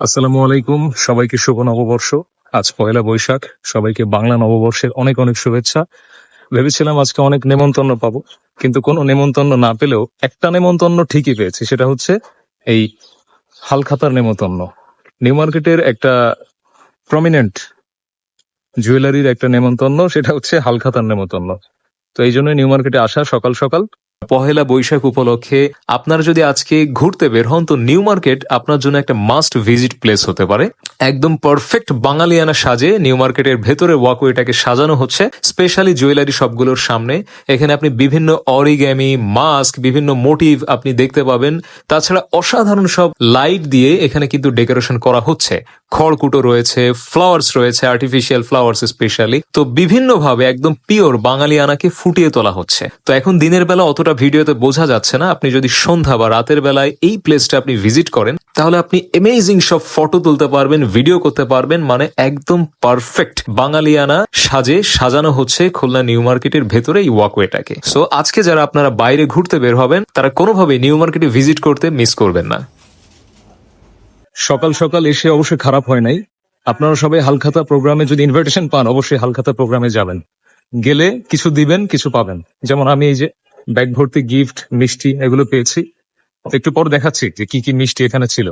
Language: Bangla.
আসসালামু আলাইকুম, সবাইকে শুভ নববর্ষ। আজ পয়লা বৈশাখ। সবাইকে বাংলা নববর্ষের অনেক অনেক শুভেচ্ছা। ভেবেছিলাম আজকে অনেক নেমন্তন্ন পাবো, কিন্তু কোনো নেমন্তন্ন না পেলেও একটা নেমন্তন্ন ঠিকই পেয়েছি। সেটা হচ্ছে এই হালখাতার নেমন্তন্ন। নিউ মার্কেটের একটা প্রমিনেন্ট জুয়েলারির একটা নেমন্তন্ন, সেটা হচ্ছে হালখাতার নেমন্তন্ন। তো এই জন্য নিউ মার্কেটে আসা সকাল সকাল। পহেলা বৈশাখ উপলক্ষে আপনারা যদি আজকে ঘুরতে বের হন, তো নিউ মার্কেট আপনার জন্য একটা মাস্ট ভিজিট প্লেস হতে পারে। একদম পারফেক্ট বাঙালিয়ানা সাজে নিউ মার্কেটের ভেতরে ওয়াকওয়েটাকে সাজানো হচ্ছে স্পেশালি জুয়েলারি শপগুলোর সামনে। এখানে আপনি বিভিন্ন অরিগ্যামি, মাস্ক, বিভিন্ন মোটিভ আপনি দেখতে পাবেন। তাছাড়া অসাধারণ সব লাইট দিয়ে এখানে কিন্তু ডেকোরেশন করা হচ্ছে। খড়কুটো রয়েছে, ফ্লাওয়ার্স রয়েছে, আর্টিফিশিয়াল ফ্লাওয়ার্স স্পেশালি। তো বিভিন্নভাবে একদম পিওর বাঙালিয়ানাকে ফুটিয়ে তোলা হচ্ছে। তো এখন দিনের বেলা অতটা ভিডিওতে বোঝা যাচ্ছে না, আপনি যদি সন্ধ্যা বা রাতের বেলায় এই প্লেসটা আপনি ভিজিট করেন, তাহলে আপনি অ্যামেজিং সব ফটো তুলতে পারবেন, ভিডিও করতে পারবেন। মানে একদম পারফেক্ট বাঙালিয়ানা সাজে সাজানো হচ্ছে খুলনা নিউ মার্কেটের ভেতরে এই ওয়াকওয়েটাকে। সো আজকে যারা আপনারা বাইরে ঘুরতে বের হবেন, তারা কোনোভাবে নিউ মার্কেটে ভিজিট করতে মিস করবেন না। সকাল সকাল এসে অবশ্যই খারাপ হয় নাই। আপনারা সবাই হালখাতা প্রোগ্রামে যদি ইনভাইটেশন পান, অবশ্যই হালখাতা প্রোগ্রামে যাবেন। গেলে কিছু দিবেন, কিছু পাবেন। যেমন আমি এই যে ব্যাগ ভর্তি গিফট, মিষ্টি এগুলো পেয়েছি। তো একটু পর দেখাচ্ছি যে কি কি মিষ্টি এখানে ছিল।